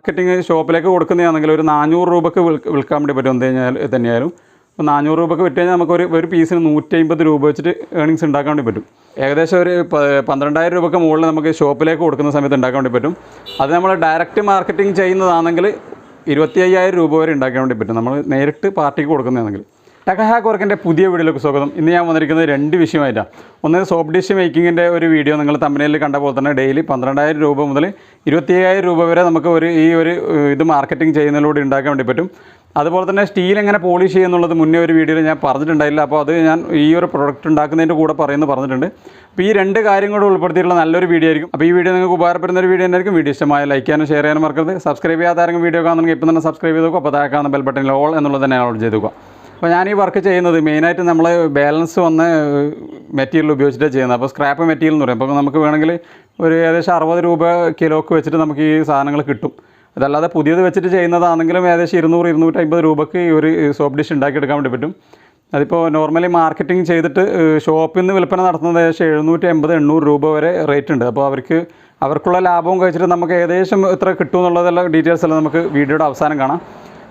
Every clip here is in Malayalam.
മാർക്കറ്റിംഗ് ഷോപ്പിലേക്ക് കൊടുക്കുന്നതാണെങ്കിൽ ഒരു 400 രൂപയ്ക്ക് വിൽക്കാൻ വേണ്ടി പറ്റും തന്നെയായാലും. അപ്പോൾ 400 രൂപയ്ക്ക് വിറ്റ് കഴിഞ്ഞാൽ നമുക്ക് ഒരു പീസിന് 150 രൂപ വെച്ചിട്ട് ഏണിങ്സ് ഉണ്ടാക്കാൻ വേണ്ടി പറ്റും. ഏകദേശം ഒരു 12,000 രൂപയ്ക്ക് മുകളിൽ നമുക്ക് ഷോപ്പിലേക്ക് കൊടുക്കുന്ന സമയത്ത് ഉണ്ടാക്കാൻ വേണ്ടി പറ്റും. അത് നമ്മൾ ഡയറക്റ്റ് മാർക്കറ്റിംഗ് ചെയ്യുന്നതാണെങ്കിൽ 25,000 രൂപ വരെ ഉണ്ടാക്കാൻ വേണ്ടി പറ്റും, നമ്മൾ നേരിട്ട് പാർട്ടിക്ക് കൊടുക്കുന്നതാണെങ്കിൽ. ടെക് ഹാക്ക് വർക്കിൻ്റെ പുതിയ വീഡിയോയിലേക്ക് സ്വാഗതം. ഇന്ന് ഞാൻ വന്നിരിക്കുന്നത് 2 വിഷയമായിട്ടാണ്. ഒന്ന് സോപ്പ് ഡിഷ് മേക്കിങ്ങിൻ്റെ ഒരു വീഡിയോ നിങ്ങൾ തമ്പനയിൽ കണ്ട പോലെ തന്നെ ഡെയിലി 12,000 രൂപ മുതൽ 25,000 രൂപ വരെ നമുക്ക് ഈ ഒരു ഇത് മാർക്കറ്റിംഗ് ചെയ്യുന്നതിലൂടെ ഉണ്ടാക്കാൻ വേണ്ടി പറ്റും. അതുപോലെ തന്നെ സ്റ്റീൽ എങ്ങനെ പോളിഷ് ചെയ്യുന്നുള്ളത് മുന്നേ ഒരു വീഡിയോയിൽ ഞാൻ പറഞ്ഞിട്ടുണ്ടായില്ല. അപ്പോൾ അത് ഞാൻ ഈ ഒരു പ്രൊഡക്റ്റ് ഉണ്ടാക്കുന്നതിൻ്റെ കൂടെ പറഞ്ഞിട്ടുണ്ട്. അപ്പോൾ ഈ 2 കാര്യങ്ങൾ ഉൾപ്പെടുത്തിയിട്ടുള്ള നല്ലൊരു വീഡിയോ ആയിരിക്കും. അപ്പോൾ ഈ വീഡിയോ നിങ്ങൾക്ക് ഉപകാരപ്പെടുന്ന ഒരു വീഡിയോ ആയിരിക്കും. വീഡിയോ ഇഷ്ടമായ ലൈക്ക് ചെയ്യാനും ഷെയർ ചെയ്യാനും മറക്കരുത്. സബ്സ്ക്രൈബ് ചെയ്യാത്ത ആരെങ്കിലും വീഡിയോ കാണുന്നെങ്കിൽ ഇപ്പം തന്നെ സബ്സ്ക്രൈബ് ചെയ്ത് നോക്കുക. അപ്പോൾ താഴെ കാണുന്ന ബെൽ ബട്ടണിൽ ഓൾ എന്നുള്ളത് തന്നെ ഓൺ ചെയ്ത് നോക്കുക. അപ്പോൾ ഞാൻ ഈ വർക്ക് ചെയ്യുന്നത് മെയിനായിട്ട് നമ്മൾ ബാലൻസ് വന്ന മെറ്റീരിയൽ ഉപയോഗിച്ചിട്ടാണ് ചെയ്യുന്നത്. അപ്പോൾ സ്ക്രാപ്പ് മെറ്റീരിയൽ എന്ന് പറയും. അപ്പോൾ നമുക്ക് വേണമെങ്കിൽ ഒരു ഏകദേശം 60 രൂപ കിലോക്ക് വെച്ചിട്ട് നമുക്ക് ഈ സാധനങ്ങൾ കിട്ടും. അതല്ലാതെ പുതിയത് വെച്ചിട്ട് ചെയ്യുന്നതാണെങ്കിലും ഏകദേശം 200-250 രൂപയ്ക്ക് ഈ ഒരു സോപ്പ് ഡിഷ് ഉണ്ടാക്കിയെടുക്കാൻ വേണ്ടി പറ്റും. അതിപ്പോൾ നോർമലി മാർക്കറ്റിംഗ് ചെയ്തിട്ട് ഷോപ്പിൽ നിന്ന് വിൽപ്പന നടത്തുന്നത് ഏകദേശം 780-800 രൂപ വരെ റേറ്റ് ഉണ്ട്. അപ്പോൾ അവർക്കുള്ള ലാഭവും കഴിച്ചിട്ട് നമുക്ക് ഏകദേശം എത്ര കിട്ടും എന്നുള്ളതെല്ലാം ഡീറ്റെയിൽസ് എല്ലാം നമുക്ക് വീഡിയോയുടെ അവസാനം കാണാം.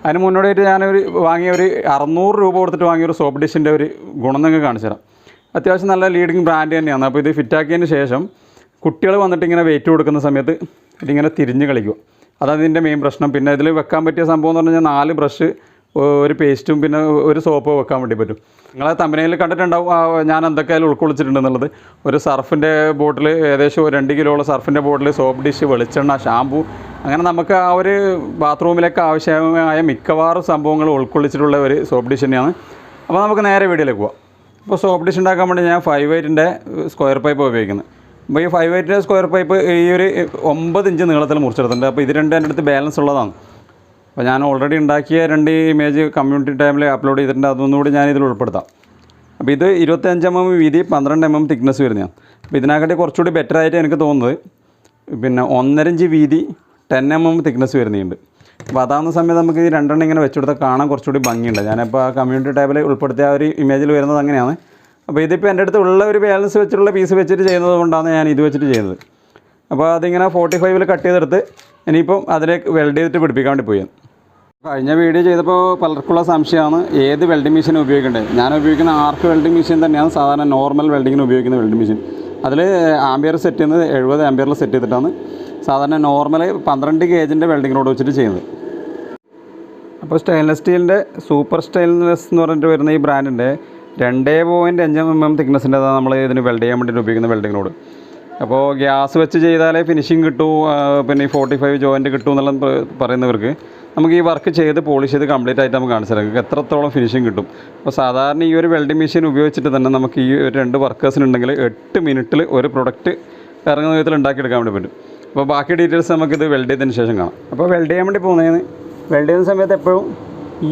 അതിന് മുന്നോടിയായിട്ട് ഞാനൊരു വാങ്ങിയ ഒരു 600 രൂപ കൊടുത്തിട്ട് വാങ്ങിയൊരു സോപ്പ് ഡിഷിൻ്റെ ഒരു ഗുണം നിങ്ങൾക്ക് കാണിച്ചു തരാം. അത്യാവശ്യം നല്ല ലീഡിങ് ബ്രാൻഡ് തന്നെയാണ്. അപ്പോൾ ഇത് ഫിറ്റാക്കിയതിന് ശേഷം കുട്ടികൾ വന്നിട്ട് ഇങ്ങനെ വെയിറ്റ് കൊടുക്കുന്ന സമയത്ത് ഇതിങ്ങനെ തിരിഞ്ഞ് കളിക്കുക. അതാണ് ഇതിൻ്റെ മെയിൻ പ്രശ്നം. പിന്നെ ഇതിൽ വെക്കാൻ പറ്റിയ സംഭവം എന്ന് പറഞ്ഞാൽ 4 ബ്രഷ്, ഒരു പേസ്റ്റും പിന്നെ ഒരു സോപ്പ് വെക്കാൻ വേണ്ടി പറ്റും. നിങ്ങളെ തമ്പനയിൽ കണ്ടിട്ടുണ്ടാവും ഞാൻ എന്തൊക്കെയായാലും ഉൾക്കൊള്ളിച്ചിട്ടുണ്ടെന്നുള്ളത്. ഒരു സർഫിൻ്റെ ബോട്ടിൽ, ഏകദേശം 2 കിലോയുള്ള സർഫിൻ്റെ ബോട്ടിൽ, സോപ്പ് ഡിഷ്, വെളിച്ചെണ്ണ, ഷാമ്പൂ, അങ്ങനെ നമുക്ക് ആ ഒരു ബാത്റൂമിലേക്ക് ആവശ്യമായ മിക്കവാറും സംഭവങ്ങൾ ഉൾക്കൊള്ളിച്ചിട്ടുള്ള ഒരു സോപ്പ് ഡിഷ് തന്നെയാണ്. അപ്പോൾ നമുക്ക് നേരെ വീഡിയോയിലേക്ക് പോകാം. അപ്പോൾ സോപ്പ് ഡിഷ് ഉണ്ടാക്കാൻ വേണ്ടി ഞാൻ 5/8 സ്ക്വയർ പൈപ്പ് ഉപയോഗിക്കുന്നത്. അപ്പോൾ ഈ 5/8 സ്ക്വയർ പൈപ്പ് ഈ ഒരു 9 ഇഞ്ച് നീളത്തിൽ മുറിച്ചെടുത്തിട്ടുണ്ട്. അപ്പോൾ ഇത് രണ്ടും എൻ്റെ അടുത്ത് ബാലൻസ് ഉള്ളതാണ്. അപ്പോൾ ഞാൻ ഓൾറെഡി ഉണ്ടാക്കിയ 2 ഇമേജ് കമ്മ്യൂണിറ്റി ടാബിൽ അപ്ലോഡ് ചെയ്തിട്ടുണ്ട്. അതൊന്നുകൂടി ഞാനിതിൽ ഉൾപ്പെടുത്താം. അപ്പോൾ ഇത് 25 mm വീതി, 12 mm തിക്നെസ് വരുന്നതാണ്. അപ്പോൾ ഇതിനെക്കാട്ടി കുറച്ചുകൂടി ബെറ്റർ ആയിട്ട് എനിക്ക് തോന്നുന്നത് പിന്നെ 1.5 ഇഞ്ച് വീതി, 10 mm തിക്നെസ് വരുന്നുണ്ട്. അപ്പോൾ അതാകുന്ന സമയത്ത് നമുക്ക് ഈ 2 ഇങ്ങനെ വെച്ചുകൊടുത്താൽ കാണാൻ കുറച്ചുകൂടി ഭംഗിയുണ്ട്. ഞാനിപ്പോൾ ആ കമ്മ്യൂണിറ്റി ടാബിൽ ഉൾപ്പെടുത്തിയ ആ ഒരു ഇമേജിൽ വരുന്നത് അങ്ങനെയാണ്. അപ്പോൾ ഇതിപ്പോൾ എൻ്റെ അടുത്ത് ഉള്ള ഒരു ബാലൻസ് വെച്ചിട്ടുള്ള പീസ് വെച്ചിട്ട് ചെയ്യുന്നത് കൊണ്ടാണ് ഞാൻ ഇത് വെച്ചിട്ട് ചെയ്യുന്നത്. അപ്പോൾ അതിങ്ങനെ 45-ൽ കട്ട് ചെയ്തെടുത്ത് ഇനിയിപ്പം അതിലേക്ക് വെൽഡ് ചെയ്തിട്ട് പിടിപ്പിക്കാൻ വേണ്ടി പോയി. കഴിഞ്ഞ വീഡിയോ ചെയ്തപ്പോൾ പലർക്കുള്ള സംശയമാണ് ഏത് വെൽഡിംഗ് മെഷീൻ ഉപയോഗിക്കേണ്ടത്. ഞാൻ ഉപയോഗിക്കുന്ന ആർക്ക് വെൽഡിംഗ് മെഷീൻ തന്നെയാണ് സാധാരണ നോർമൽ വെൽഡിങ്ങിന് ഉപയോഗിക്കുന്ന വെൽഡിംഗ് മെഷീൻ. അതിൽ ആംബിയർ സെറ്റ് ചെയ്യുന്നത് 70 ആംബിയറിൽ സെറ്റ് ചെയ്തിട്ടാണ് സാധാരണ നോർമൽ 12 ഗേജിൻ്റെ വെൽഡിംഗ് റോഡ് വെച്ചിട്ട് ചെയ്യുന്നത്. അപ്പോൾ സ്റ്റെയിൻലെസ് സ്റ്റീലിൻ്റെ സൂപ്പർ സ്റ്റെയിൻലെസ് എന്ന് പറഞ്ഞിട്ട് വരുന്ന ഈ ബ്രാൻഡിൻ്റെ 2.5 mm തിക്നെസ്സിൻ്റെതാണ് നമ്മൾ ഇതിന് വെൽഡ് ചെയ്യാൻ വേണ്ടിയിട്ട് ഉപയോഗിക്കുന്ന വെൽഡിംഗ് റോഡ്. അപ്പോൾ ഗ്യാസ് വെച്ച് ചെയ്താലേ ഫിനിഷിങ് കിട്ടൂ, പിന്നെ ഈ 45 ജോയിൻറ്റ് കിട്ടും എന്നുള്ള പറയുന്നവർക്ക് നമുക്ക് ഈ വർക്ക് ചെയ്ത് പോളിഷ് ചെയ്ത് കംപ്ലീറ്റ് ആയിട്ട് നമുക്ക് കാണിച്ചു തരാം എത്രത്തോളം ഫിനിഷിങ് കിട്ടും. അപ്പോൾ സാധാരണ ഈ ഒരു വെൽഡിംഗ് മെഷീൻ ഉപയോഗിച്ചിട്ട് തന്നെ നമുക്ക് ഈ ഒരു 2 വർക്കേഴ്സിനുണ്ടെങ്കിൽ 8 മിനിറ്റിൽ ഒരു പ്രൊഡക്റ്റ് ഇറങ്ങുന്ന വിധത്തിൽ ഉണ്ടാക്കിയെടുക്കാൻ വേണ്ടി പറ്റും. അപ്പോൾ ബാക്കി ഡീറ്റെയിൽസ് നമുക്കിത് വെൽഡ് ചെയ്തതിന് ശേഷം കാണാം. അപ്പോൾ വെൽഡ് ചെയ്യാൻ വേണ്ടി പോകുന്നതിന് വെൽഡ് ചെയ്യുന്ന സമയത്ത് എപ്പോഴും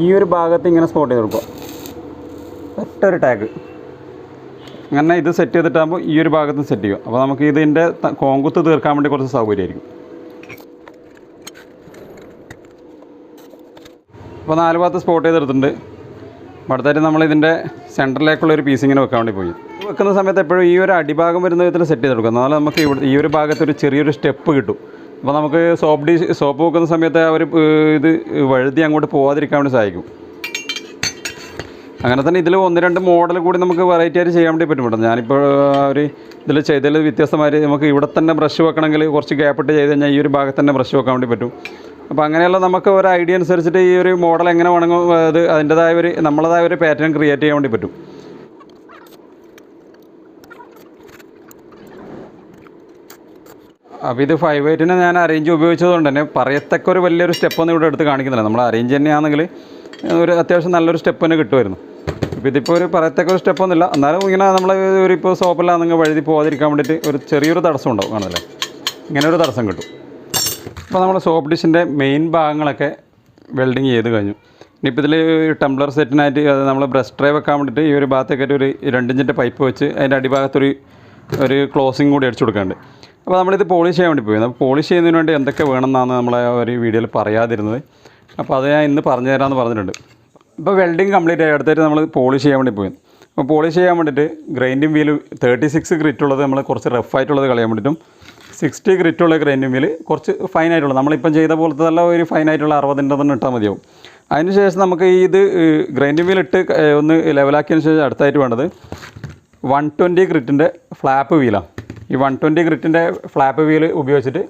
ഈ ഒരു ഭാഗത്ത് ഇങ്ങനെ സ്പോട്ട് ചെയ്ത് കൊടുക്കുക, ഒറ്റൊരു ടാഗ് അങ്ങനെ ഇത് സെറ്റ് ചെയ്തിട്ടാകുമ്പോൾ ഈ ഒരു ഭാഗത്ത് സെറ്റ് ചെയ്യും. അപ്പോൾ നമുക്ക് ഇതിൻ്റെ കോങ്കുത്ത് തീർക്കാൻ വേണ്ടി കുറച്ച് സൗകര്യമായിരിക്കും. അപ്പോൾ 4 ഭാഗത്ത് സ്പോട്ട് ചെയ്തെടുത്തിട്ടുണ്ട്. അടുത്തായിട്ട് നമ്മളിതിൻ്റെ സെൻറ്ററിലേക്കുള്ളൊരു പീസ് ഇങ്ങനെ വെക്കാൻ വേണ്ടി പോയി. വെക്കുന്ന സമയത്ത് എപ്പോഴും ഈ ഒരു അടിഭാഗം വരുന്ന വിധത്തിൽ സെറ്റ് ചെയ്തെടുക്കും. എന്നാൽ നമുക്ക് ഈ ഒരു ഭാഗത്ത് ഒരു ചെറിയൊരു സ്റ്റെപ്പ് കിട്ടും. അപ്പോൾ നമുക്ക് സോപ്പ് വെക്കുന്ന സമയത്ത് അവർ ഇത് വഴുതി അങ്ങോട്ട് പോകാതിരിക്കാൻ വേണ്ടി സഹായിക്കും. അങ്ങനെ തന്നെ ഇതിൽ 1-2 മോഡൽ കൂടി നമുക്ക് വെറൈറ്റി ആയിട്ട് ചെയ്യാൻ വേണ്ടി പറ്റും. ഞാനിപ്പോൾ ഒരു ഇതിൽ ചെയ്തതിൽ വ്യത്യസ്തമായിട്ട് നമുക്ക് ഇവിടെ തന്നെ ബ്രഷ് വെക്കണമെങ്കിൽ കുറച്ച് ഗ്യാപ്പിട്ട് ചെയ്ത് കഴിഞ്ഞാൽ ഈ ഒരു ഭാഗത്ത് തന്നെ ബ്രഷ് വെക്കാൻ വേണ്ടി പറ്റും. അപ്പോൾ അങ്ങനെയുള്ള നമുക്ക് ഒരു ഐഡിയ അനുസരിച്ചിട്ട് ഈ ഒരു മോഡൽ എങ്ങനെ വേണമെങ്കിൽ അത് നമ്മളതായ ഒരു പാറ്റേൺ ക്രിയേറ്റ് ചെയ്യാൻ വേണ്ടി പറ്റും. അപ്പോൾ ഇത് 5/8 ഞാൻ അറേഞ്ച് ഉപയോഗിച്ചതുകൊണ്ട് തന്നെ പറയത്തക്ക ഒരു വലിയൊരു സ്റ്റെപ്പൊന്നും ഇവിടെ എടുത്ത് കാണിക്കുന്നില്ല. നമ്മൾ അറേഞ്ച് തന്നെയാണെങ്കിൽ ഒരു അത്യാവശ്യം നല്ലൊരു സ്റ്റെപ്പ് തന്നെ കിട്ടുമായിരുന്നു. ഇപ്പോൾ ഇതിപ്പോൾ ഒരു പറയത്തക്ക ഒരു സ്റ്റെപ്പൊന്നുമില്ല. എന്നാലും ഇങ്ങനെ നമ്മൾ ഇപ്പോൾ സോപ്പില്ലാന്നെങ്കിൽ വഴുതി പോകാതിരിക്കാൻ വേണ്ടിയിട്ട് ഒരു ചെറിയൊരു തടസ്സം ഉണ്ടാവും, കാണുന്നില്ലേ, ഇങ്ങനെ ഒരു തടസ്സം കിട്ടും. അപ്പോൾ നമ്മൾ സോപ്പ് ഡിഷിൻ്റെ മെയിൻ ഭാഗങ്ങളൊക്കെ വെൽഡിങ് ചെയ്ത് കഴിഞ്ഞു. ഇനിയിപ്പോൾ ഇതിൽ ടംബ്ലർ സെറ്റിനായിട്ട് അത് നമ്മൾ ബ്രഷ് ട്രേ വെക്കാൻ വേണ്ടിയിട്ട് ഈ ഒരു ഭാഗത്തേക്കായിട്ട് ഒരു 2 ഇഞ്ചിൻ്റെ പൈപ്പ് വെച്ച് അതിൻ്റെ അടിഭാഗത്തൊരു ക്ലോസിങ് കൂടി അടിച്ചു കൊടുക്കാറുണ്ട്. അപ്പോൾ നമ്മളിത് പോളിഷ് ചെയ്യാൻ വേണ്ടി പോയി. അപ്പോൾ പോളിഷ് ചെയ്യുന്നതിന് വേണ്ടി എന്തൊക്കെ വേണമെന്നാണ് നമ്മളെ ഒരു വീഡിയോയിൽ പറയാതിരുന്നത്. അപ്പോൾ അത് ഞാൻ ഇന്ന് പറഞ്ഞു തരാമെന്ന് പറഞ്ഞിട്ടുണ്ട്. ഇപ്പോൾ വെൽഡിങ് കംപ്ലീറ്റ് ആയി അടുത്തായിട്ട് നമ്മൾ പോളിഷ് ചെയ്യാൻ വേണ്ടി പോയി. അപ്പോൾ പോളിഷ് ചെയ്യാൻ വേണ്ടിയിട്ട് ഗ്രൈൻഡിങ് വീൽ 36 ഗ്രിറ്റ് ഉള്ളത് നമ്മൾ കുറച്ച് റഫായിട്ടുള്ളത് കളയാൻ വേണ്ടിയിട്ടും 60 ഗ്രിറ്റുള്ള ഗ്രൈൻഡിങ് വീല് കുറച്ച് ഫൈനായിട്ടുള്ള നമ്മളിപ്പം ചെയ്ത പോലത്തെ നല്ല ഒരു ഫൈനായിട്ടുള്ള 60 തന്നെ ഇട്ടാൽ മതിയാവും. അതിന് ശേഷം നമുക്ക് ഇത് ഗ്രൈൻഡിങ് വീലിട്ട് ഒന്ന് ലെവലാക്കിയതിന് ശേഷം അടുത്തായിട്ട് വേണ്ടത് 120 ഗ്രിറ്റിൻ്റെ ഫ്ലാപ്പ് വീലാണ്. ഈ 120 ഗ്രിറ്റിൻ്റെ ഫ്ലാപ്പ് വീല് ഉപയോഗിച്ചിട്ട്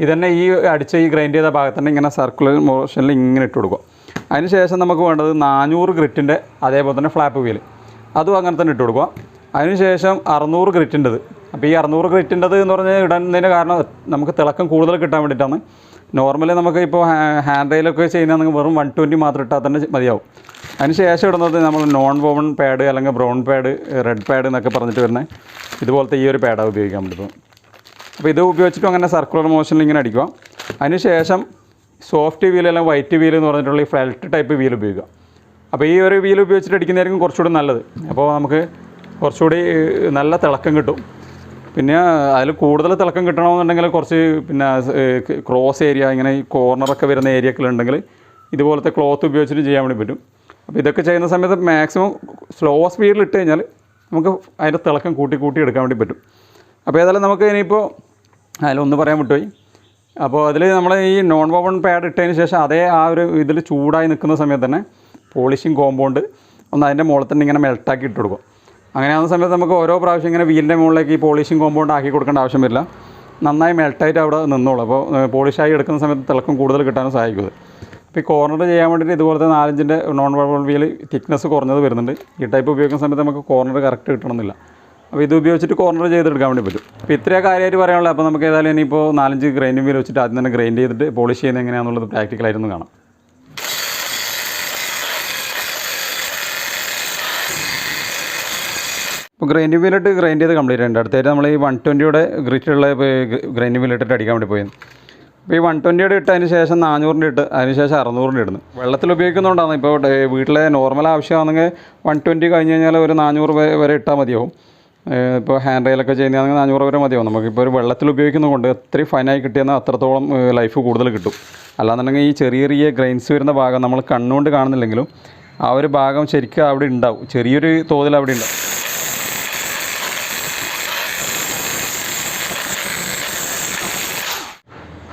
ഇതന്നെ ഈ അടിച്ച ഈ ഗ്രൈൻഡ് ചെയ്ത ഭാഗത്ത് തന്നെ ഇങ്ങനെ സർക്കുലർ മോഷനിൽ ഇങ്ങനെ ഇട്ട് കൊടുക്കുക. അതിന് ശേഷം നമുക്ക് വേണ്ടത് 400 ഗ്രിറ്റിൻ്റെ അതേപോലെ തന്നെ ഫ്ലാപ്പ് വീല്, അതും അങ്ങനെ തന്നെ ഇട്ട് കൊടുക്കുക. അതിന് ശേഷം 600 ഗ്രിറ്റിൻ്റെത്. അപ്പോൾ ഈ 600 ഗ്രിറ്റിൻ്റെത് എന്ന് പറഞ്ഞാൽ ഇടുന്നതിന് കാരണം നമുക്ക് തിളക്കം കൂടുതൽ കിട്ടാൻ വേണ്ടിയിട്ടാണ്. നോർമലി നമുക്ക് ഇപ്പോൾ ഹാൻഡ് റെയിലൊക്കെ ചെയ്യുന്നതെങ്കിൽ വെറും 120 മാത്രം ഇട്ടാൽ തന്നെ മതിയാവും. അതിന് ശേഷം ഇടുന്നത് നമ്മൾ നോൺ വോവൺ പാഡ് അല്ലെങ്കിൽ ബ്രൗൺ പാഡ്, റെഡ് പാഡ് എന്നൊക്കെ പറഞ്ഞിട്ട് വരുന്നത് ഇതുപോലത്തെ ഈ ഒരു പാഡാണ് ഉപയോഗിക്കാൻ പറ്റുന്നത്. അപ്പോൾ ഇത് ഉപയോഗിച്ചിട്ടും അങ്ങനെ സർക്കുലർ മോഷനിൽ ഇങ്ങനെ അടിക്കുക. അതിന് ശേഷം സോഫ്റ്റ് വീൽ അല്ലെങ്കിൽ വൈറ്റ് വീൽ എന്ന് പറഞ്ഞിട്ടുള്ള ഈ ഫെൽറ്റ് ടൈപ്പ് വീൽ ഉപയോഗിക്കുക. അപ്പോൾ ഈ ഒരു വീൽ ഉപയോഗിച്ചിട്ട് അടിക്കുന്നതായിരിക്കും കുറച്ചുകൂടി നല്ലത്. അപ്പോൾ നമുക്ക് കുറച്ചുകൂടി നല്ല തിളക്കം കിട്ടും. പിന്നെ അതിൽ കൂടുതൽ തിളക്കം കിട്ടണമെന്നുണ്ടെങ്കിൽ കുറച്ച് പിന്നെ ക്രോസ് ഏരിയ ഇങ്ങനെ ഈ കോർണറൊക്കെ വരുന്ന ഏരിയകളുണ്ടെങ്കിൽ ഇതുപോലത്തെ ക്ലോത്ത് ഉപയോഗിച്ചിട്ട് ചെയ്യാൻ വേണ്ടി പറ്റും. അപ്പോൾ ഇതൊക്കെ ചെയ്യുന്ന സമയത്ത് മാക്സിമം സ്ലോ സ്പീഡിൽ ഇട്ട് കഴിഞ്ഞാൽ നമുക്ക് അതിൻ്റെ തിളക്കം കൂട്ടി എടുക്കാൻ വേണ്ടി പറ്റും. അപ്പോൾ ഏതായാലും നമുക്ക് ഇനിയിപ്പോൾ അതിലൊന്ന് പറയാൻ വിട്ടുപോയി. അപ്പോൾ അതിൽ നമ്മൾ ഈ നോൺ വോവൺ പാഡ് ഇട്ടതിന് ശേഷം അതേ ആ ഒരു ഇതിൽ ചൂടായി നിൽക്കുന്ന സമയത്ത് തന്നെ പോളിഷിങ് കോമ്പൗണ്ട് ഒന്ന് അതിൻ്റെ മുകളിൽ തന്നെ ഇങ്ങനെ മെൽട്ടാക്കി ഇട്ട് കൊടുക്കും. അങ്ങനെയാകുന്ന സമയത്ത് നമുക്ക് ഓരോ പ്രാവശ്യം ഇങ്ങനെ വീലിൻ്റെ മുകളിലേക്ക് ഈ പോളിഷിങ് കോമ്പൗണ്ട് ആക്കി കൊടുക്കേണ്ട ആവശ്യം വരില്ല. നന്നായി മെൽട്ടായിട്ട് അവിടെ നിന്നോളൂ. അപ്പോൾ പോളിഷായി എടുക്കുന്ന സമയത്ത് തിളക്കം കൂടുതൽ കിട്ടാനും സഹായിക്കും. അപ്പോൾ ഈ കോർണർ ചെയ്യാൻ വേണ്ടിയിട്ട് ഇതുപോലത്തെ 4 ഇഞ്ചിൻ്റെ നോൺ വോവൺ വീൽ തിക്നെസ് കുറഞ്ഞത് വരുന്നുണ്ട്. ഈ ടൈപ്പ് ഉപയോഗിക്കുന്ന സമയത്ത് നമുക്ക് കോർണർ കറക്റ്റ് കിട്ടണമെന്നില്ല. അപ്പോൾ ഇത് ഉപയോഗിച്ചിട്ട് കോർണർ ചെയ്തെടുക്കാൻ വേണ്ടി പറ്റും. അപ്പോൾ ഇത്രയും കാര്യമായിട്ട് പറയാനുള്ളത്. അപ്പോൾ നമുക്ക് ഏതായാലും ഇനിയിപ്പോൾ 4-5 ഗ്രൈൻഡിങ് വീൽ വെച്ചിട്ട് ആദ്യം തന്നെ ഗ്രൈൻഡ് ചെയ്തിട്ട് പോളിഷ് ചെയ്യുന്നത് എങ്ങനെയാണെന്നുള്ളത് പ്രാക്ടിക്കലായിരുന്നു കാണാം. ഇപ്പോൾ ഗ്രൈൻഡിങ് വീലിട്ട് ഗ്രൈൻഡ് ചെയ്ത് കംപ്ലീറ്റ് ആയിട്ടുണ്ട്. അടുത്തായിട്ട് നമ്മൾ ഈ 120യുടെ ഗ്രിറ്റുള്ള ഗ്രൈൻഡിങ് വീലിട്ടിട്ട് അടിക്കാൻ വേണ്ടി പോയത്. അപ്പോൾ ഈ 120യുടെ ഇട്ടതിന് ശേഷം 400ൻ്റെ ഇട്ട് അതിന് ശേഷം 600ൻ്റെ ഇടുന്നു. വെള്ളത്തിൽ ഉപയോഗിക്കുന്നതുകൊണ്ടാണ്. ഇപ്പോൾ വീട്ടിലെ നോർമൽ ആവശ്യമാണെങ്കിൽ 120 കഴിഞ്ഞ് കഴിഞ്ഞാൽ ഒരു 400 വരെ ഇട്ടാൽ മതിയാവും. ഇപ്പോൾ ഹാൻഡ് റെയിലൊക്കെ ചെയ്യുന്നതാണെങ്കിൽ 400 വരെ മതിയാവും. നമുക്കിപ്പോൾ ഒരു വെള്ളത്തിൽ ഉപയോഗിക്കുന്നതുകൊണ്ട് എത്രയും ഫൈനായി കിട്ടിയെന്നാൽ അത്രത്തോളം ലൈഫ് കൂടുതൽ കിട്ടും. അല്ലാന്നുണ്ടെങ്കിൽ ഈ ചെറിയ ഗ്രൈൻസ് വരുന്ന ഭാഗം നമ്മൾ കണ്ണുകൊണ്ട് കാണുന്നില്ലെങ്കിലും ആ ഒരു ഭാഗം ശരിക്കും അവിടെ ഉണ്ടാവും, ചെറിയൊരു തോതിൽ അവിടെ ഉണ്ടാവും.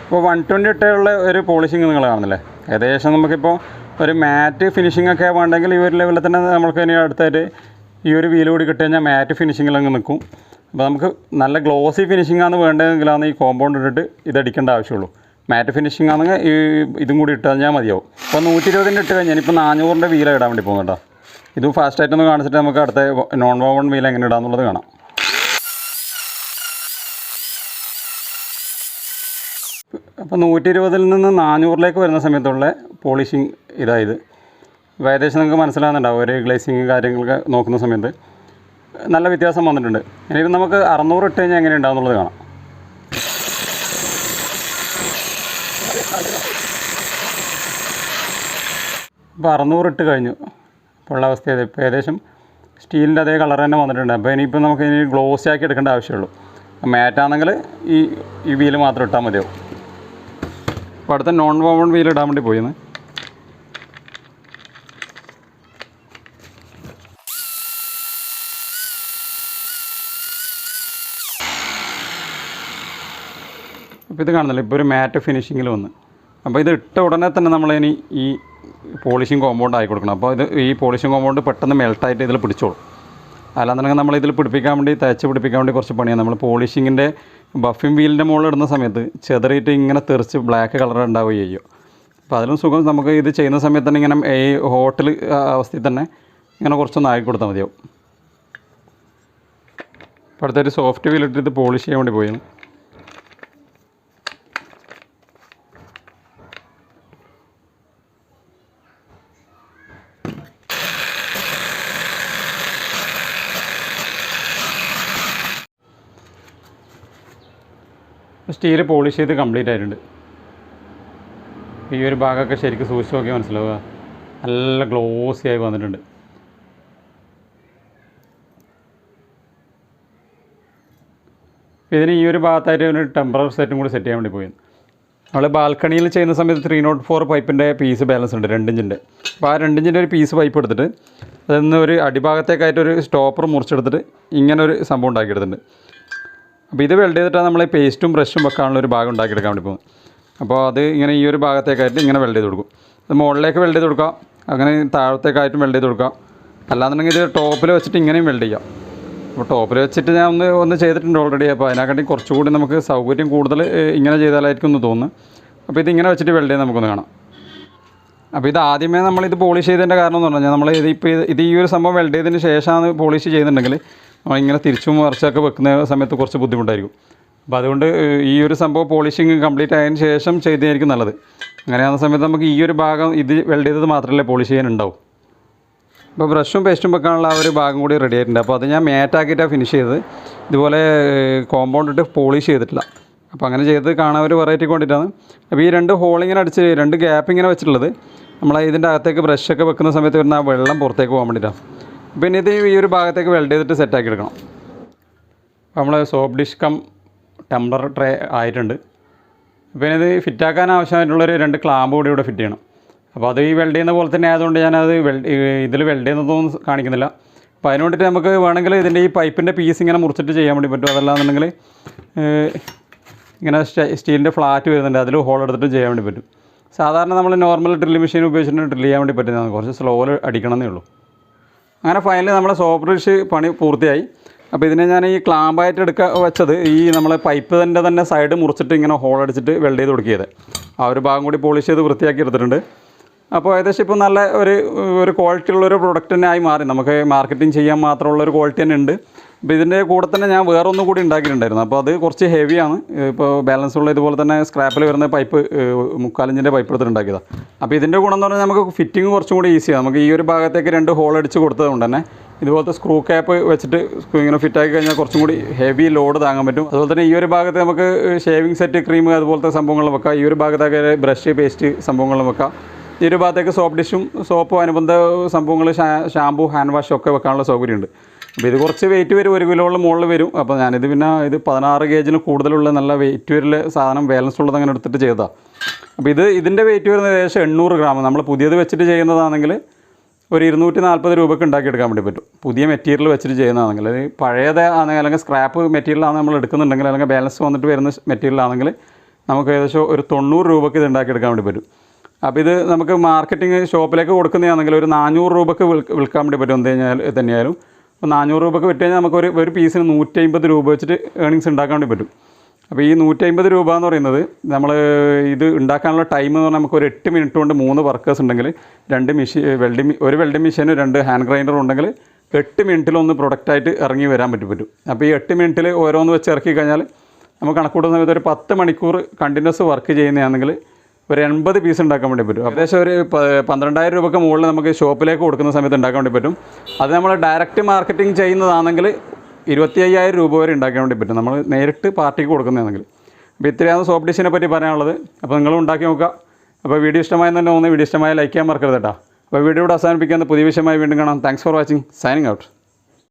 ഇപ്പോൾ 120 ഇട്ടുള്ള ഒരു പോളിഷിങ് നിങ്ങൾ കാണുന്നില്ലേ, ഏകദേശം നമുക്കിപ്പോൾ ഒരു മാറ്റ് ഫിനിഷിംഗ് ഒക്കെ വേണ്ടെങ്കിൽ ഈ ഒരു ലെവലിൽ തന്നെ നമുക്ക് ഇനി അടുത്തായിട്ട് ഈ ഒരു വീല് കൂടി കിട്ടി കഴിഞ്ഞാൽ മാറ്റ് ഫിനിഷിങ്ങിലങ്ങ് നിൽക്കും. അപ്പോൾ നമുക്ക് നല്ല ഗ്ലോസി ഫിനിഷിംഗാണ് വേണ്ടതെങ്കിലാണ് ഈ കോമ്പൗണ്ട് ഇട്ടിട്ട് ഇതടിക്കേണ്ട ആവശ്യമുള്ളൂ. മാറ്റ് ഫിനിഷിംഗ് ആണെങ്കിൽ ഈ ഇതും കൂടി ഇട്ട് കഴിഞ്ഞാൽ മതിയാവും. ഇപ്പോൾ 120ൻ്റെ ഇട്ട് കഴിഞ്ഞാൽ ഇനിയിപ്പോൾ 400ൻ്റെ വീല ഇടാൻ വേണ്ടി പോകുന്നുണ്ടോ. ഇതും ഫാസ്റ്റായിട്ടൊന്ന് കാണിച്ചിട്ട് നമുക്ക് അടുത്ത നോൺ വോവൺ വീൽ എങ്ങനെ ഇടാമെന്നുള്ളത് കാണാം. അപ്പോൾ 120ൽ നിന്ന് 400ലേക്ക് വരുന്ന സമയത്തുള്ള പോളിഷിങ് ഇതായത് ഏകദേശം നിങ്ങൾക്ക് മനസ്സിലാകുന്നുണ്ടാവും. ഒരു ഗ്ലേസിങ് കാര്യങ്ങളൊക്കെ നോക്കുന്ന സമയത്ത് നല്ല വ്യത്യാസം വന്നിട്ടുണ്ട്. ഇനിയിപ്പോൾ നമുക്ക് 600 ഇട്ട് കഴിഞ്ഞാൽ എങ്ങനെ ഉണ്ടാകുന്നുള്ളത് കാണാം. ഇപ്പോൾ 600 ഇട്ട് കഴിഞ്ഞു. ഇപ്പോൾ ഉള്ള അവസ്ഥ ഇപ്പോൾ ഏകദേശം സ്റ്റീലിൻ്റെ അതേ കളർ തന്നെ വന്നിട്ടുണ്ട്. അപ്പോൾ ഇനിയിപ്പോൾ നമുക്ക് ഇനി ഗ്ലോസ് ആക്കി എടുക്കേണ്ട ആവശ്യമുള്ളൂ. മാറ്റാണെങ്കിൽ ഈ വീല് മാത്രം ഇട്ടാൽ മതിയാവും. അപ്പോൾ അടുത്ത നോൺ വോവൺ വീൽ ഇടാൻ വേണ്ടി പോയിന്ന്. അപ്പോൾ ഇത് കാണുന്നില്ല, ഇപ്പോൾ ഒരു മാറ്റ് ഫിനിഷിങ്ങിൽ വന്ന്. അപ്പോൾ ഇത് ഇട്ട ഉടനെ തന്നെ നമ്മളിനി ഈ പോളിഷിങ് കോമ്പൗണ്ട് ആയി കൊടുക്കണം. അപ്പോൾ ഈ പോളിഷിങ് കോമ്പൗണ്ട് പെട്ടെന്ന് മെൽട്ടായിട്ട് ഇതിൽ പിടിച്ചോളും. അല്ലാന്നുണ്ടെങ്കിൽ നമ്മളിതിൽ പിടിപ്പിക്കാൻ വേണ്ടി തേച്ച് പിടിപ്പിക്കാൻ വേണ്ടി കുറച്ച് പണിയാണ്. നമ്മൾ പോളിഷിങ്ങിൻ്റെ ബഫിംഗ് വീലിൻ്റെ മുകളിൽ ഇടുന്ന സമയത്ത് ചെതറിയിട്ട് ഇങ്ങനെ തെറിച്ച് ബ്ലാക്ക് കളർ ഉണ്ടാവുകയും ചെയ്യും. അപ്പോൾ അതിലും സുഖം നമുക്ക് ഇത് ചെയ്യുന്ന സമയത്ത് തന്നെ ഇങ്ങനെ ഈ ഹോട്ടൽ അവസ്ഥയിൽ തന്നെ ഇങ്ങനെ കുറച്ചൊന്ന് ആക്കി കൊടുത്താൽ മതിയാവും. അപ്പോൾ അടുത്തൊരു സോഫ്റ്റ് വീലിട്ട് ഇത് പോളിഷ് ചെയ്യാൻ വേണ്ടി പോയി. സ്റ്റീൽ പോളിഷ് ചെയ്ത് കംപ്ലീറ്റ് ആയിട്ടുണ്ട്. ഈ ഒരു ഭാഗമൊക്കെ ശരിക്കും സൂക്ഷിച്ച് നോക്കിയാൽ മനസ്സിലാവുക, നല്ല ഗ്ലോസി ആയി വന്നിട്ടുണ്ട്. ഇതിന് ഈ ഒരു ഭാഗത്തായിട്ട് ഒരു ടെമ്പററി സെറ്റും കൂടി സെറ്റ് ചെയ്യാൻ വേണ്ടി പോയി. നമ്മൾ ബാൽക്കണിയിൽ ചെയ്യുന്ന സമയത്ത് 304 പൈപ്പിൻ്റെ പീസ് ബാലൻസ് ഉണ്ട് 2 ഇഞ്ചിൻ്റെ. അപ്പോൾ ആ 2 ഇഞ്ചിൻ്റെ ഒരു പീസ് പൈപ്പ് എടുത്തിട്ട് അതിൽ നിന്ന് ഒരു അടിഭാഗത്തേക്കായിട്ടൊരു സ്റ്റോപ്പർ മുറിച്ചെടുത്തിട്ട് ഇങ്ങനെ ഒരു സംഭവം ഉണ്ടാക്കിയെടുത്തിട്ടുണ്ട്. അപ്പോൾ ഇത് വെൽഡ് ചെയ്തിട്ടാണ് നമ്മൾ പേസ്റ്റും ബ്രഷും വെക്കാനുള്ള ഒരു ഭാഗം ഉണ്ടാക്കിയെടുക്കാൻ വേണ്ടി പോകുന്നത്. അപ്പോൾ അത് ഇങ്ങനെ ഈ ഒരു ഭാഗത്തേക്കായിട്ട് ഇങ്ങനെ വെൽഡ് ചെയ്ത് കൊടുക്കും. അത് മുകളിലേക്ക് വെൽഡ് ചെയ്ത് കൊടുക്കാം, അങ്ങനെ താഴത്തേക്കായിട്ടും വെൽഡ് ചെയ്ത് കൊടുക്കാം. അല്ലാന്നുണ്ടെങ്കിൽ ഇത് ടോപ്പിൽ വെച്ചിട്ട് ഇങ്ങനെയും വെൽഡ് ചെയ്യാം. അപ്പോൾ ടോപ്പിൽ വെച്ചിട്ട് ഞാൻ ഒന്ന് ചെയ്തിട്ടുണ്ട് ഓൾറെഡി. അപ്പോൾ അതിനെക്കാട്ടി കുറച്ചുകൂടി നമുക്ക് സൗകര്യം കൂടുതൽ ഇങ്ങനെ ചെയ്താലായിരിക്കും എന്ന് തോന്നുന്നു. അപ്പോൾ ഇതിങ്ങനെ വെച്ചിട്ട് വെൽഡ് ചെയ്ത് നമുക്കൊന്ന് കാണാം. അപ്പോൾ ഇത് ആദ്യമേ നമ്മളിത് പോളിഷ് ചെയ്തതിൻ്റെ കാരണം എന്ന് പറഞ്ഞാൽ നമ്മൾ ഇത് ഈ ഒരു സംഭവം വെൽഡ് ചെയ്തതിന് ശേഷമാണ് പോളിഷ് ചെയ്യുന്നുണ്ടെങ്കിൽ നമ്മളിങ്ങനെ തിരിച്ചും മറിച്ചൊക്കെ വെക്കുന്ന സമയത്ത് കുറച്ച് ബുദ്ധിമുട്ടായിരിക്കും. അപ്പോൾ അതുകൊണ്ട് ഈ ഒരു സംഭവം പോളിഷിങ് കംപ്ലീറ്റ് ആയതിന് ശേഷം ചെയ്തതായിരിക്കും നല്ലത്. അങ്ങനെയാകുന്ന സമയത്ത് നമുക്ക് ഈ ഒരു ഭാഗം ഇത് വെൽഡ് ചെയ്തത് മാത്രമല്ലേ പോളിഷ് ചെയ്യാനുണ്ടാവും. അപ്പോൾ ബ്രഷും പേസ്റ്റും വെക്കാനുള്ള ആ ഒരു ഭാഗം കൂടി റെഡി ആയിട്ടുണ്ട്. അപ്പോൾ അത് ഞാൻ മാറ്റാക്കിയിട്ടാണ് ഫിനിഷ് ചെയ്തത്. ഇതുപോലെ കോമ്പൗണ്ട് ഇട്ട് പോളിഷ് ചെയ്തിട്ടില്ല. അപ്പോൾ അങ്ങനെ ചെയ്ത് കാണാൻ ഒരു വെറൈറ്റിക്ക് വേണ്ടിയിട്ടാണ്. അപ്പോൾ ഈ 2 ഹോളിങ്ങനെ അടിച്ച് 2 ഗ്യാപ്പ് ഇങ്ങനെ വെച്ചിട്ടുള്ളത് നമ്മൾ ഇതിൻ്റെ അകത്തേക്ക് ബ്രഷൊക്കെ വെക്കുന്ന സമയത്ത് വരുന്ന ആ വെള്ളം പുറത്തേക്ക് പോകാൻ വേണ്ടിയിട്ടാണ്. പിന്നെ ഇത് ഈ ഒരു ഭാഗത്തേക്ക് വെൽഡ് ചെയ്തിട്ട് സെറ്റാക്കി എടുക്കണം. അപ്പോൾ നമ്മൾ soap dish cum tumbler tray ആയിട്ടുണ്ട്. പിന്നെ ഇത് ഫിറ്റാക്കാൻ ആവശ്യമായിട്ടുള്ളൊരു 2 ക്ലാമ്പ് കൂടി ഇവിടെ ഫിറ്റ് ചെയ്യണം. അപ്പോൾ അത് ഈ വെൽഡ് ചെയ്യുന്ന പോലെ തന്നെ ആയതുകൊണ്ട് ഞാനത് ഇതിൽ വെൽഡ് ചെയ്യുന്നതൊന്നും കാണിക്കുന്നില്ല. അപ്പോൾ അതിന് വേണ്ടിയിട്ട് നമുക്ക് വേണമെങ്കിൽ ഇതിൻ്റെ ഈ പൈപ്പിൻ്റെ പീസ് ഇങ്ങനെ മുറിച്ചിട്ട് ചെയ്യാൻ വേണ്ടി പറ്റും. അതല്ലാന്നുണ്ടെങ്കിൽ ഇങ്ങനെ സ്റ്റീലിൻ്റെ ഫ്ലാറ്റ് വരുന്നുണ്ട്, അതിൽ ഹോൾ എടുത്തിട്ട് ചെയ്യാൻ വേണ്ടി പറ്റും. സാധാരണ നമ്മൾ നോർമൽ ഡ്രില്ല് മെഷീൻ ഉപയോഗിച്ചിട്ട് ഡ്രില്ല് ചെയ്യാൻ വേണ്ടി പറ്റുന്നതാണ്, കുറച്ച് സ്ലോയിൽ അടിക്കണമെന്നേ ഉള്ളൂ. അങ്ങനെ ഫൈനലി നമ്മുടെ സോപ്പ് ഡിഷ് പണി പൂർത്തിയായി. അപ്പോൾ ഇതിനെ ഞാൻ ഈ ക്ലാമ്പായിട്ട് വെച്ചത് ഈ നമ്മൾ പൈപ്പ് തന്നെ സൈഡ് മുറിച്ചിട്ട് ഇങ്ങനെ ഹോൾ അടിച്ചിട്ട് വെൽഡ് ചെയ്ത് കൊടുക്കിയത്. ആ ഒരു ഭാഗം കൂടി പോളിഷ് ചെയ്ത് വൃത്തിയാക്കി എടുത്തിട്ടുണ്ട്. അപ്പോൾ ഏകദേശം ഇപ്പോൾ നല്ല ഒരു ക്വാളിറ്റി ഉള്ളൊരു പ്രൊഡക്റ്റ് തന്നെ ആയി മാറി. നമുക്ക് മാർക്കറ്റിംഗ് ചെയ്യാൻ മാത്രമുള്ളൊരു ക്വാളിറ്റി തന്നെ ഉണ്ട്. അപ്പോൾ ഇതിൻ്റെ കൂടെ തന്നെ ഞാൻ വേറൊന്നും കൂടി ഉണ്ടാക്കിയിട്ടുണ്ടായിരുന്നു. അപ്പോൾ അത് കുറച്ച് ഹെവിയാണ്. ഇപ്പോൾ ബാലൻസ് ഉള്ള ഇതുപോലെ തന്നെ സ്ക്രാപ്പിൽ വരുന്ന പൈപ്പ് 3/4 ഇഞ്ചിൻ്റെ പൈപ്പ് എടുത്തിട്ട് ഉണ്ടാക്കിയതാണ്. അപ്പോൾ ഇതിൻ്റെ ഗുണം എന്ന് പറഞ്ഞാൽ നമുക്ക് ഫിറ്റിംഗ് കുറച്ചും കൂടി ഈസിയാണ്. നമുക്ക് ഈ ഒരു ഭാഗത്തേക്ക് 2 ഹോൾ അടിച്ച് കൊടുത്തത് കൊണ്ട് തന്നെ ഇതുപോലത്തെ സ്ക്രൂ ക്യാപ്പ് വെച്ചിട്ട് ഇങ്ങനെ ഫിറ്റാക്കി കഴിഞ്ഞാൽ കുറച്ചും കൂടി ഹെവി ലോഡ് താങ്ങാൻ പറ്റും. അതുപോലെ തന്നെ ഈ ഒരു ഭാഗത്ത് നമുക്ക് ഷേവിങ് സെറ്റ്, ക്രീം അതുപോലത്തെ സംഭവങ്ങൾ വെക്കാം. ഈ ഒരു ഭാഗത്തേക്ക് ബ്രഷ്, പേസ്റ്റ് സംഭവങ്ങളും വെക്കാം. ഈ ഒരു ഭാഗത്തേക്ക് സോപ്പ് ഡിഷും സോപ്പും അനുബന്ധ സംഭവങ്ങൾ, ഷാമ്പൂ, ഹാൻഡ് വാഷും ഒക്കെ വെക്കാനുള്ള സൗകര്യമുണ്ട്. അപ്പോൾ ഇത് കുറച്ച് വെയിറ്റ് വരും, 1 കിലോയോളം മുകളിൽ വരും. അപ്പോൾ ഞാനിത് പിന്നെ ഇത് 16 ഗേജിന് കൂടുതലുള്ള നല്ല വെയിറ്റ് വരില്ല സാധനം, ബാലൻസ് ഉള്ളത് അങ്ങനെ എടുത്തിട്ട് ചെയ്തതാണ്. അപ്പോൾ ഇതിൻ്റെ വെയിറ്റ് വരുന്നത് ഏകദേശം 800 ഗ്രാം. നമ്മൾ പുതിയത് വെച്ചിട്ട് ചെയ്യുന്നതാണെങ്കിൽ ഒരു 240 രൂപയ്ക്ക് ഉണ്ടാക്കിയെടുക്കാൻ വേണ്ടി പറ്റും. പുതിയ മെറ്റീരിയൽ വെച്ചിട്ട് ചെയ്യുന്നതാണെങ്കിൽ, പഴയത് ആണെങ്കിൽ അല്ലെങ്കിൽ സ്ക്രാപ്പ് മെറ്റീരിയലാണ് നമ്മൾ എടുക്കുന്നുണ്ടെങ്കിൽ, അല്ലെങ്കിൽ ബാലൻസ് വന്നിട്ട് വരുന്ന മെറ്റീരിയലാണെങ്കിൽ നമുക്ക് ഏകദേശം ഒരു 90 രൂപയ്ക്ക് ഇത് ഉണ്ടാക്കിയെടുക്കാൻ വേണ്ടി പറ്റും. അപ്പോൾ ഇത് നമുക്ക് മാർക്കറ്റിംഗ് ഷോപ്പിലേക്ക് കൊടുക്കുന്നതാണെങ്കിൽ ഒരു 400 രൂപയ്ക്ക് വിൽക്കാൻ വേണ്ടി പറ്റും. തന്നെയായാലും അപ്പോൾ 400 രൂപയ്ക്ക് വിറ്റ് കഴിഞ്ഞാൽ നമുക്ക് ഒരു പീസിന് 150 രൂപ വെച്ചിട്ട് ഏണിങ്സ് ഉണ്ടാക്കാൻ വേണ്ടി പറ്റും. അപ്പോൾ ഈ 150 രൂപ എന്ന് പറയുന്നത് നമ്മൾ ഇത് ഉണ്ടാക്കാനുള്ള ടൈം എന്ന് പറഞ്ഞാൽ നമുക്ക് ഒരു 8 മിനിറ്റ് കൊണ്ട് 3 വർക്കേഴ്സ് ഉണ്ടെങ്കിൽ, 2 മെഷീൻ ഒരു വെൽഡിംഗ് മെഷീനും 2 ഹാൻഡ് ഗ്രൈൻഡറും ഉണ്ടെങ്കിൽ 8 മിനിറ്റിലൊന്ന് പ്രൊഡക്റ്റായിട്ട് ഇറങ്ങി വരാൻ പറ്റും. അപ്പോൾ ഈ 8 മിനിറ്റിൽ ഓരോന്ന് വെച്ച് ഇറക്കി കഴിഞ്ഞാൽ നമുക്ക് കണക്കൂട്ടുന്ന സമയത്ത് ഒരു 10 മണിക്കൂർ കണ്ടിന്യൂസ് വർക്ക് ചെയ്യുന്നതാണെങ്കിൽ ഒരു 80 പീസ് ഉണ്ടാക്കാൻ വേണ്ടി പറ്റും. ഏകദേശം ഒരു 12,000 രൂപയ്ക്ക് മുകളിൽ നമുക്ക് ഷോപ്പിലേക്ക് കൊടുക്കുന്ന സമയത്ത് ഉണ്ടാക്കാൻ വേണ്ടി പറ്റും. അത് നമ്മൾ ഡയറക്റ്റ് മാർക്കറ്റിംഗ് ചെയ്യുന്നതാണെങ്കിൽ 25,000 രൂപ വരെ ഉണ്ടാക്കാൻ വേണ്ടി പറ്റും, നമ്മൾ നേരിട്ട് പാർട്ടിക്ക് കൊടുക്കുന്നതാണെങ്കിൽ. അപ്പോൾ ഇത്രയാണ് സോപ്പ് ഡിഷിനെ പറ്റി പറയാനുള്ളത്. അപ്പോൾ നിങ്ങളും ഉണ്ടാക്കി നോക്കുക. അപ്പോൾ വീഡിയോ ഇഷ്ടമായെന്ന് തന്നെ തോന്നുന്നു. വീഡിയോ ഇഷ്ടമായ ലൈക്ക് ചെയ്യാൻ മറക്കരുത് കേട്ടോ. അപ്പോൾ വീഡിയോ ഇവിടെ അവസാനിപ്പിക്കാൻ പുതിയ വിഷയമായി വീണ്ടും കാണാം. Thanks for watching. Signing out.